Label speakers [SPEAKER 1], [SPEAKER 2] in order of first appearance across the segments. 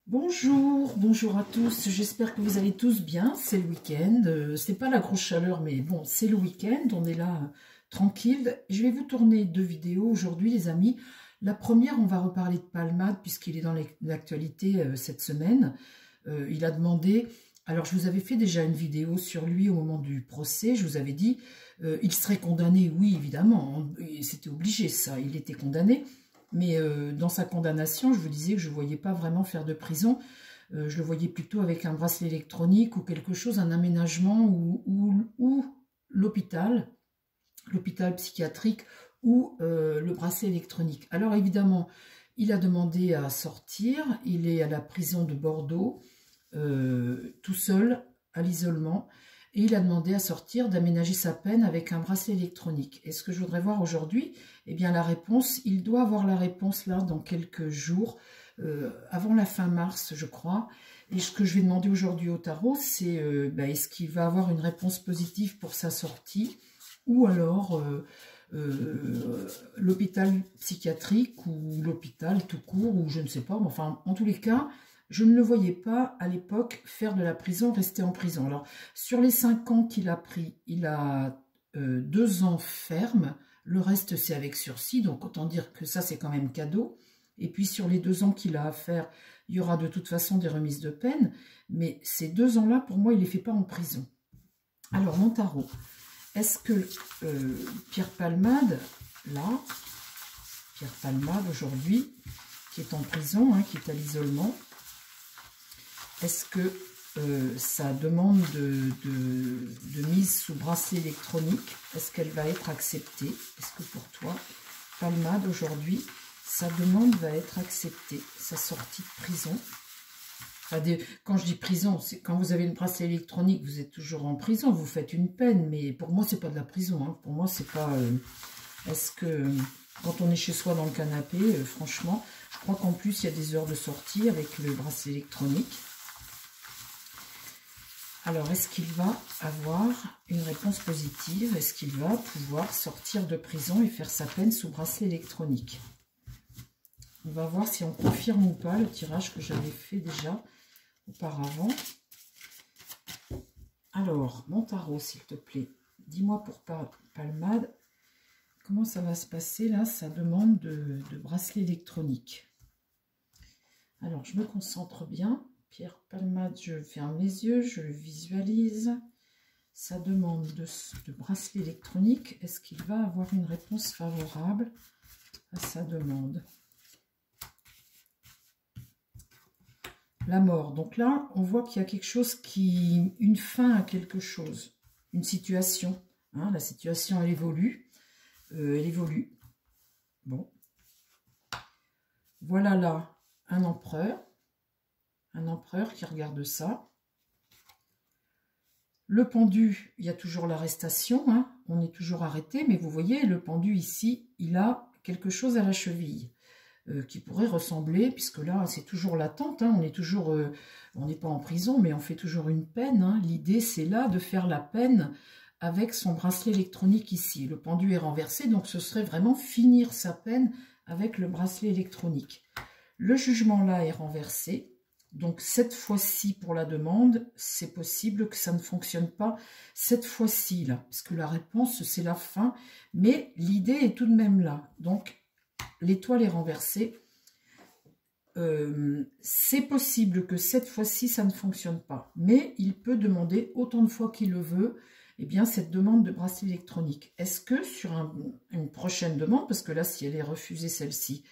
[SPEAKER 1] Bonjour, bonjour à tous, j'espère que vous allez tous bien, c'est le week-end, c'est pas la grosse chaleur mais bon c'est le week-end, on est là tranquille. Je vais vous tourner deux vidéos aujourd'hui les amis. La première, on va reparler de Palmade puisqu'il est dans l'actualité cette semaine. Il a demandé, alors je vous avais fait déjà une vidéo sur lui au moment du procès, je vous avais dit il serait condamné, oui évidemment, c'était obligé ça, il était condamné. Mais dans sa condamnation, je vous disais que je ne voyais pas vraiment faire de prison. Je le voyais plutôt avec un bracelet électronique ou quelque chose, un aménagement ou l'hôpital psychiatrique ou le bracelet électronique. Alors évidemment, il a demandé à sortir. Il est à la prison de Bordeaux, tout seul, à l'isolement. Et il a demandé à sortir, d'aménager sa peine avec un bracelet électronique. Et ce que je voudrais voir aujourd'hui, eh bien la réponse, il doit avoir la réponse là dans quelques jours, avant la fin mars je crois. Et ce que je vais demander aujourd'hui au tarot, c'est est-ce qu'il va avoir une réponse positive pour sa sortie, ou alors l'hôpital psychiatrique ou l'hôpital tout court, ou je ne sais pas, mais enfin en tous les cas, je ne le voyais pas à l'époque faire de la prison, rester en prison. Alors, sur les 5 ans qu'il a pris, il a 2 ans ferme. Le reste, c'est avec sursis. Donc, autant dire que ça, c'est quand même cadeau. Et puis, sur les 2 ans qu'il a à faire, il y aura de toute façon des remises de peine. Mais ces 2 ans-là, pour moi, il ne les fait pas en prison. Alors, mon tarot. Est-ce que Pierre Palmade, là, Pierre Palmade, aujourd'hui, qui est en prison, hein, qui est à l'isolement, est-ce que sa demande de mise sous bracelet électronique, est-ce qu'elle va être acceptée? Est-ce que pour toi, Palmade, aujourd'hui, sa demande va être acceptée, sa sortie de prison? Enfin, quand je dis prison, c'est quand vous avez une bracelet électronique, vous êtes toujours en prison, vous faites une peine, mais pour moi, c'est pas de la prison. Hein. Pour moi, c'est pas... est-ce que quand on est chez soi dans le canapé, franchement, je crois qu'en plus, il y a des heures de sortie avec le bracelet électronique. Alors, est-ce qu'il va avoir une réponse positive? Est-ce qu'il va pouvoir sortir de prison et faire sa peine sous bracelet électronique? On va voir si on confirme ou pas le tirage que j'avais fait déjà auparavant. Alors, mon tarot, s'il te plaît, dis-moi pour Palmade, comment ça va se passer là, sa demande de bracelet électronique? Alors, je me concentre bien. Pierre Palmade, je ferme les yeux, je le visualise. Sa demande de bracelet électronique, est-ce qu'il va avoir une réponse favorable à sa demande? La mort. Donc là, on voit qu'il y a quelque chose une fin à quelque chose, une situation. Hein, la situation, elle évolue. Elle évolue. Bon. Voilà là un empereur. Un empereur qui regarde ça. Le pendu, il y a toujours l'arrestation, hein, on est toujours arrêté, mais vous voyez, le pendu ici, il a quelque chose à la cheville qui pourrait ressembler, puisque là, c'est toujours l'attente, hein, on est toujours, on n'est pas en prison, mais on fait toujours une peine. Hein. L'idée, c'est là de faire la peine avec son bracelet électronique ici. Le pendu est renversé, donc ce serait vraiment finir sa peine avec le bracelet électronique. Le jugement là est renversé. Donc cette fois-ci pour la demande, c'est possible que ça ne fonctionne pas cette fois-ci là, parce que la réponse c'est la fin, mais l'idée est tout de même là. Donc l'étoile est renversée. C'est possible que cette fois-ci ça ne fonctionne pas, mais il peut demander autant de fois qu'il le veut, eh bien cette demande de bracelet électronique. Est-ce que sur une prochaine demande, parce que là si elle est refusée celle-ci,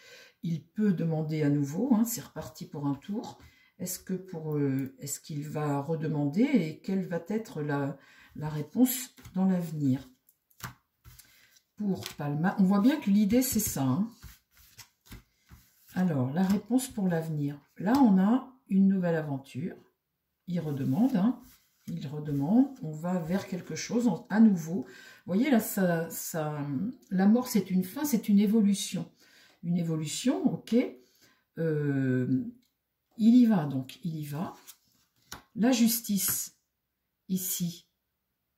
[SPEAKER 1] il peut demander à nouveau, hein, c'est reparti pour un tour. Est-ce qu'il va redemander et quelle va être la réponse dans l'avenir? Pour Palma, on voit bien que l'idée c'est ça. Hein. Alors, la réponse pour l'avenir. Là, on a une nouvelle aventure. Il redemande, hein, il redemande, on va vers quelque chose à nouveau. Vous voyez là, la mort c'est une fin, c'est une évolution. Une évolution, ok. Il y va, donc il y va. La justice, ici,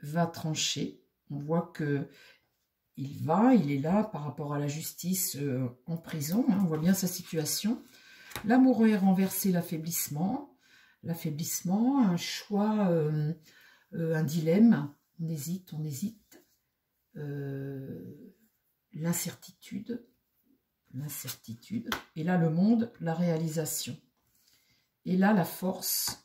[SPEAKER 1] va trancher. On voit que il est là par rapport à la justice en prison. Hein, on voit bien sa situation. L'amoureux est renversé, l'affaiblissement. L'affaiblissement, un choix, un dilemme. On hésite, on hésite. L'incertitude. L'incertitude. Et là, le monde, la réalisation. Et là, la force.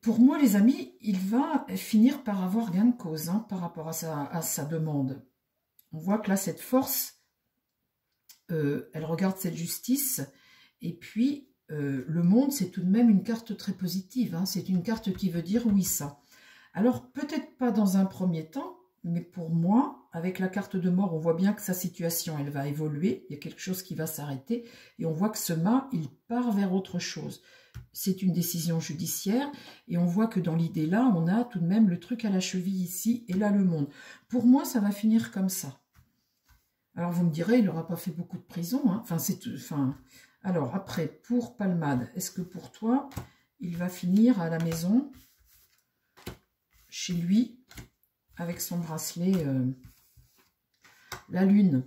[SPEAKER 1] Pour moi, les amis, il va finir par avoir gain de cause hein, par rapport à sa demande. On voit que là, cette force, elle regarde cette justice. Et puis, le monde, c'est tout de même une carte très positive. Hein, c'est une carte qui veut dire oui, ça. Alors, peut-être pas dans un premier temps, mais pour moi, avec la carte de mort, on voit bien que sa situation, elle va évoluer. Il y a quelque chose qui va s'arrêter. Et on voit que ce mât, il part vers autre chose. C'est une décision judiciaire et on voit que dans l'idée là, on a tout de même le truc à la cheville ici et là le monde. Pour moi, ça va finir comme ça. Alors vous me direz, il n'aura pas fait beaucoup de prison. Hein. Alors après, pour Palmade, est-ce que pour toi, il va finir à la maison, chez lui, avec son bracelet, la lune.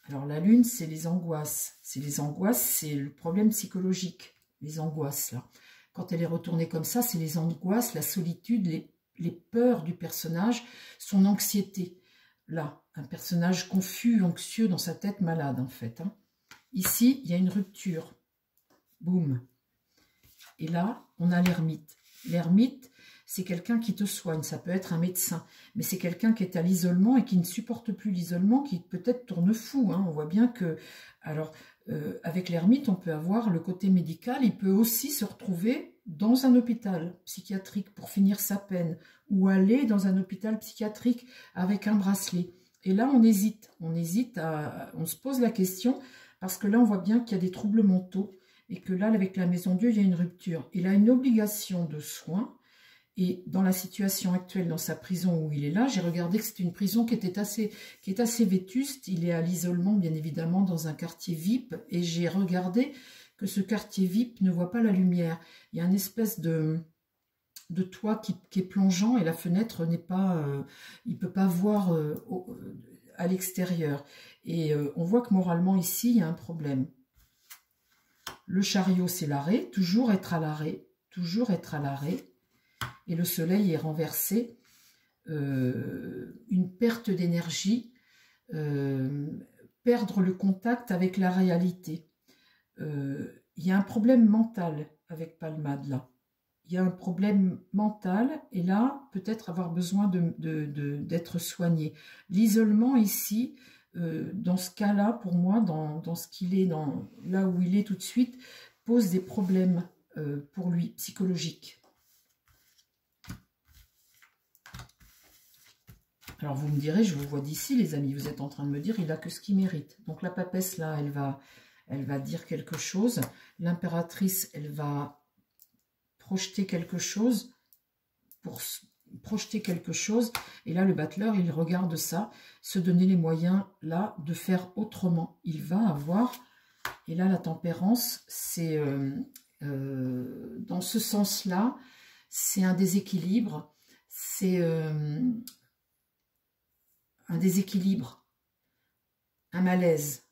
[SPEAKER 1] Alors la lune, c'est les angoisses. C'est le problème psychologique. Les angoisses, là. Quand elle est retournée comme ça, c'est les angoisses, la solitude, les peurs du personnage, son anxiété. Là, un personnage confus, anxieux dans sa tête, malade, en fait. Hein. Ici, il y a une rupture. Boum. Et là, on a l'ermite. L'ermite, c'est quelqu'un qui te soigne. Ça peut être un médecin. Mais c'est quelqu'un qui est à l'isolement et qui ne supporte plus l'isolement, qui peut-être tourne fou. Hein. On voit bien que... Alors... avec l'ermite, on peut avoir le côté médical, il peut aussi se retrouver dans un hôpital psychiatrique pour finir sa peine, ou aller dans un hôpital psychiatrique avec un bracelet. Et là, on hésite, on se pose la question, parce que là, on voit bien qu'il y a des troubles mentaux, et que là, avec la Maison Dieu, il y a une rupture. Il a une obligation de soins, et dans la situation actuelle, dans sa prison où il est là, j'ai regardé que c'est une prison qui est assez vétuste. Il est à l'isolement, bien évidemment, dans un quartier VIP. Et j'ai regardé que ce quartier VIP ne voit pas la lumière. Il y a une espèce de toit qui est plongeant et la fenêtre n'est pas... il ne peut pas voir à l'extérieur. Et on voit que moralement, ici, il y a un problème. Le chariot, c'est l'arrêt. Toujours être à l'arrêt. Toujours être à l'arrêt. Et le soleil est renversé, une perte d'énergie, perdre le contact avec la réalité. Il y a un problème mental avec Palmade, là. Il y a un problème mental, et là, peut-être avoir besoin d'être soigné. L'isolement ici, dans ce cas-là, pour moi, dans ce qu'il est, là où il est tout de suite, pose des problèmes pour lui, psychologiques. Alors vous me direz, je vous vois d'ici les amis, vous êtes en train de me dire, il n'a que ce qu'il mérite. Donc la papesse là, elle va dire quelque chose. L'impératrice, elle va projeter quelque chose, Et là le battleur, il regarde ça, se donner les moyens là de faire autrement. Il va avoir, et là la tempérance, c'est dans ce sens-là, c'est un déséquilibre, c'est... un déséquilibre, un malaise.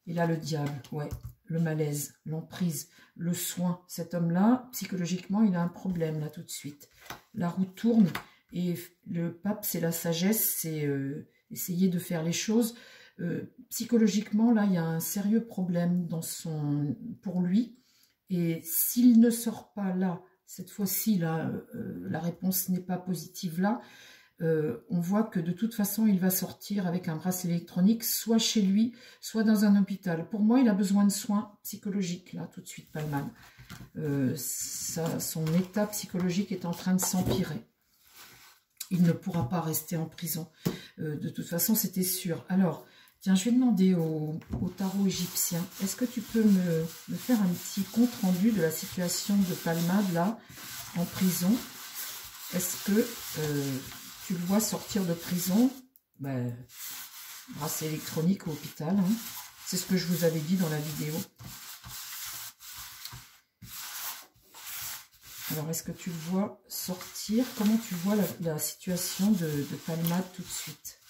[SPEAKER 1] Et là, le diable, ouais, le malaise, l'emprise, le soin. Cet homme-là, psychologiquement, il a un problème, là, tout de suite. La roue tourne, et le pape, c'est la sagesse, c'est essayer de faire les choses. Psychologiquement, là, il y a un sérieux problème pour lui. Et s'il ne sort pas là, cette fois-ci, là, la réponse n'est pas positive là, on voit que de toute façon, il va sortir avec un bracelet électronique, soit chez lui, soit dans un hôpital. Pour moi, il a besoin de soins psychologiques, là, tout de suite, Palmade. Son état psychologique est en train de s'empirer. Il ne pourra pas rester en prison. De toute façon, c'était sûr. Alors, tiens, je vais demander au tarot égyptien, est-ce que tu peux me faire un petit compte-rendu de la situation de Palmade, là, en prison? Est-ce que... tu le vois sortir de prison, ben, bracelet électronique au hôpital. Hein. C'est ce que je vous avais dit dans la vidéo. Alors, est-ce que tu le vois sortir? Comment tu vois la situation de Palmade tout de suite?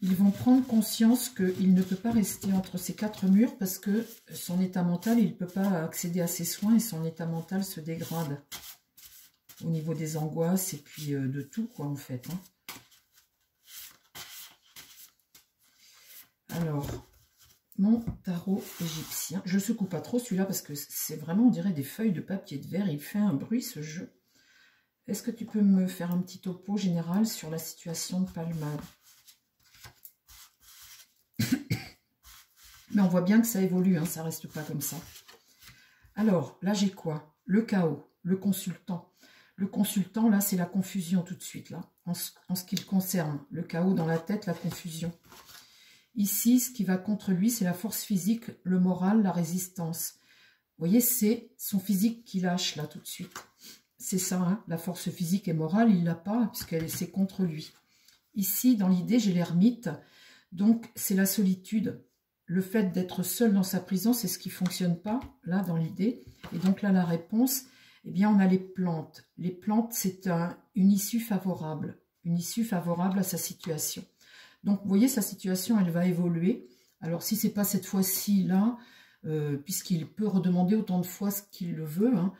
[SPEAKER 1] Ils vont prendre conscience qu'il ne peut pas rester entre ces 4 murs parce que son état mental, il ne peut pas accéder à ses soins et son état mental se dégrade au niveau des angoisses et puis de tout, quoi, en fait. Hein. Alors, mon tarot égyptien. Je ne secoue pas trop celui-là parce que c'est vraiment, on dirait, des feuilles de papier de verre. Il fait un bruit, ce jeu. Est-ce que tu peux me faire un petit topo général sur la situation de Palmade? Mais on voit bien que ça évolue, hein, ça reste pas comme ça. Alors, là, j'ai quoi? Le chaos, le consultant. Le consultant, là, c'est la confusion tout de suite, là, en ce qui le concerne. Le chaos dans la tête, la confusion. Ici, ce qui va contre lui, c'est la force physique, le moral, la résistance. Vous voyez, c'est son physique qui lâche, là, tout de suite. C'est ça, hein, la force physique et morale, il ne l'a pas, puisque c'est contre lui. Ici, dans l'idée, j'ai l'ermite. Donc, c'est la solitude. Le fait d'être seul dans sa prison, c'est ce qui ne fonctionne pas, là, dans l'idée. Et donc là, la réponse, eh bien, on a les plantes. Les plantes, c'est une issue favorable à sa situation. Donc, vous voyez, sa situation, elle va évoluer. Alors, si ce n'est pas cette fois-ci, là, puisqu'il peut redemander autant de fois ce qu'il le veut, hein,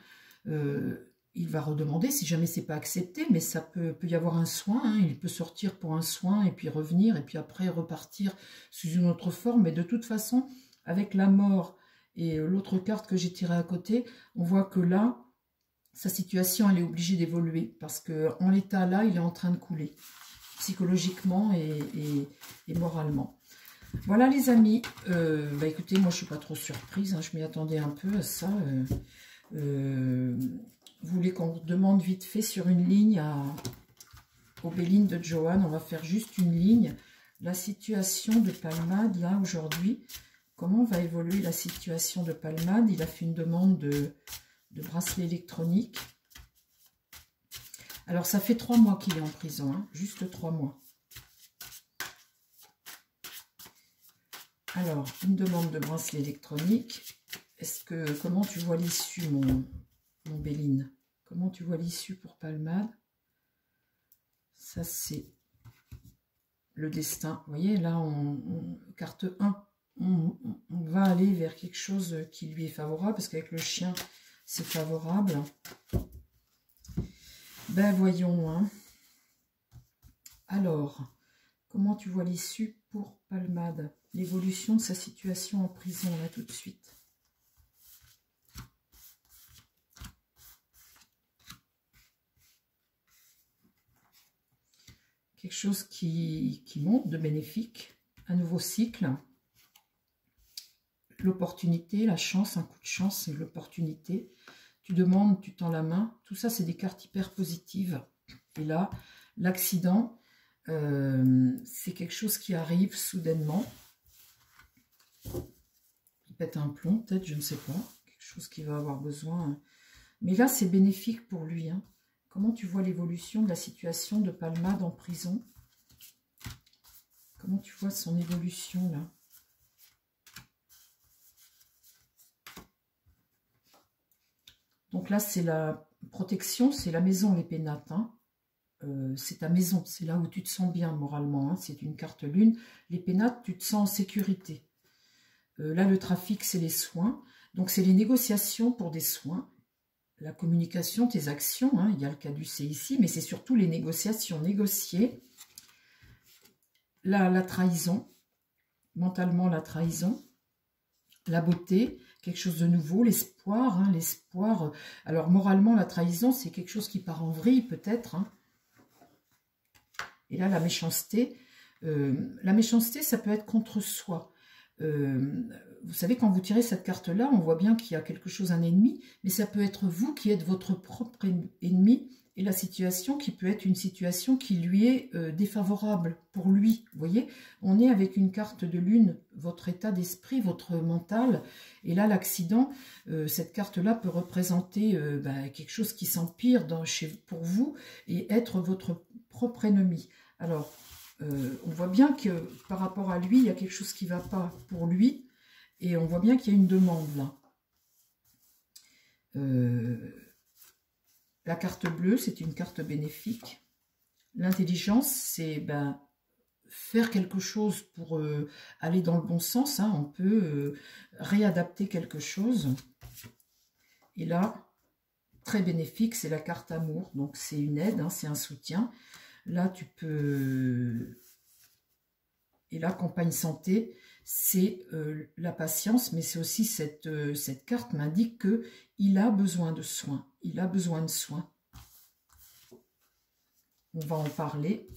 [SPEAKER 1] il va redemander si jamais c'est pas accepté, mais ça peut y avoir un soin, hein, il peut sortir pour un soin et puis revenir et puis après repartir sous une autre forme. Mais de toute façon, avec la mort et l'autre carte que j'ai tirée à côté, on voit que là, sa situation, elle est obligée d'évoluer parce que en l'état là, il est en train de couler psychologiquement et moralement. Voilà les amis, bah écoutez, moi je suis pas trop surprise, hein, je m'y attendais un peu à ça. Vous voulez qu'on demande vite fait sur une ligne au Béline de Johan? On va faire juste une ligne. La situation de Palmade, là, aujourd'hui, comment va évoluer la situation de Palmade? Il a fait une demande de bracelet électronique. Alors, ça fait 3 mois qu'il est en prison, hein, juste 3 mois. Alors, une demande de bracelet électronique. Comment tu vois l'issue, mon Béline? Comment tu vois l'issue pour Palmade? Ça, c'est le destin. Vous voyez, là, carte 1, on va aller vers quelque chose qui lui est favorable, parce qu'avec le chien, c'est favorable. Ben, voyons. Hein. Alors, comment tu vois l'issue pour Palmade? L'évolution de sa situation en prison, là, tout de suite. Quelque chose qui monte de bénéfique, un nouveau cycle, l'opportunité, la chance, un coup de chance, c'est l'opportunité. Tu demandes, tu tends la main, tout ça c'est des cartes hyper positives. Et là, l'accident, c'est quelque chose qui arrive soudainement. Il pète un plomb, peut-être, je ne sais pas, quelque chose qui va avoir besoin. Mais là, c'est bénéfique pour lui, hein. Comment tu vois l'évolution de la situation de Palmade en prison? Comment tu vois son évolution là? Donc là, c'est la protection, c'est la maison, les pénates. Hein. C'est ta maison, c'est là où tu te sens bien moralement. Hein. C'est une carte lune. Les pénates, tu te sens en sécurité. Là, le trafic, c'est les soins. Donc, c'est les négociations pour des soins. La communication, tes actions, hein, il y a le caducée ici, mais c'est surtout les négociations, négocier. La trahison, mentalement la trahison, la beauté, quelque chose de nouveau, l'espoir, hein, l'espoir. Alors moralement la trahison, c'est quelque chose qui part en vrille peut-être. Hein. Et là la méchanceté ça peut être contre soi. Vous savez, quand vous tirez cette carte-là, on voit bien qu'il y a quelque chose, un ennemi, mais ça peut être vous qui êtes votre propre ennemi, et la situation qui peut être une situation qui lui est défavorable pour lui. Vous voyez, on est avec une carte de lune, votre état d'esprit, votre mental, et là, l'accident, cette carte-là peut représenter quelque chose qui s'empire pour vous, et être votre propre ennemi. Alors, on voit bien que par rapport à lui, il y a quelque chose qui ne va pas pour lui. Et on voit bien qu'il y a une demande là. La carte bleue, c'est une carte bénéfique. L'intelligence, c'est faire quelque chose pour aller dans le bon sens, hein, on peut réadapter quelque chose. Et là, très bénéfique, c'est la carte amour. Donc, c'est une aide, hein, c'est un soutien. Là, tu peux... Et là, compagne santé, c'est la patience, mais c'est aussi cette carte m'indique qu'il a besoin de soins. Il a besoin de soins. On va en parler.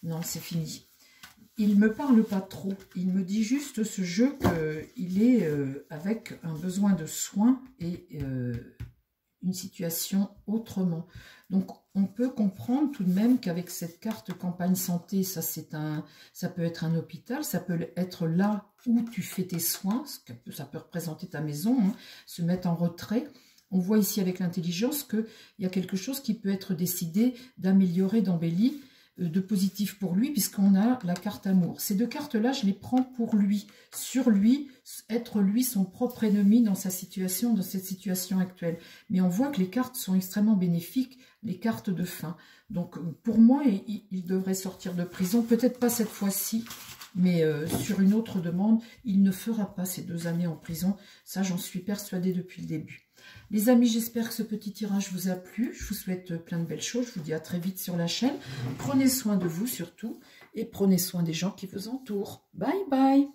[SPEAKER 1] Non, c'est fini. Il ne me parle pas trop. Il me dit juste ce jeu qu'il est avec un besoin de soins et une situation autrement. Donc, on peut comprendre tout de même qu'avec cette carte campagne santé, ça peut être un hôpital, ça peut être là où tu fais tes soins, ça peut représenter ta maison, hein, se mettre en retrait. On voit ici avec l'intelligence qu'il y a quelque chose qui peut être décidé d'améliorer, d'embellir, de positif pour lui, puisqu'on a la carte amour. Ces deux cartes-là, je les prends pour lui, sur lui, être lui son propre ennemi dans sa situation, dans cette situation actuelle. Mais on voit que les cartes sont extrêmement bénéfiques, les cartes de fin. Donc, pour moi, il devrait sortir de prison, peut-être pas cette fois-ci, mais sur une autre demande, il ne fera pas ces 2 années en prison. Ça, j'en suis persuadée depuis le début. Les amis, j'espère que ce petit tirage vous a plu. Je vous souhaite plein de belles choses. Je vous dis à très vite sur la chaîne. Prenez soin de vous surtout et prenez soin des gens qui vous entourent. Bye bye.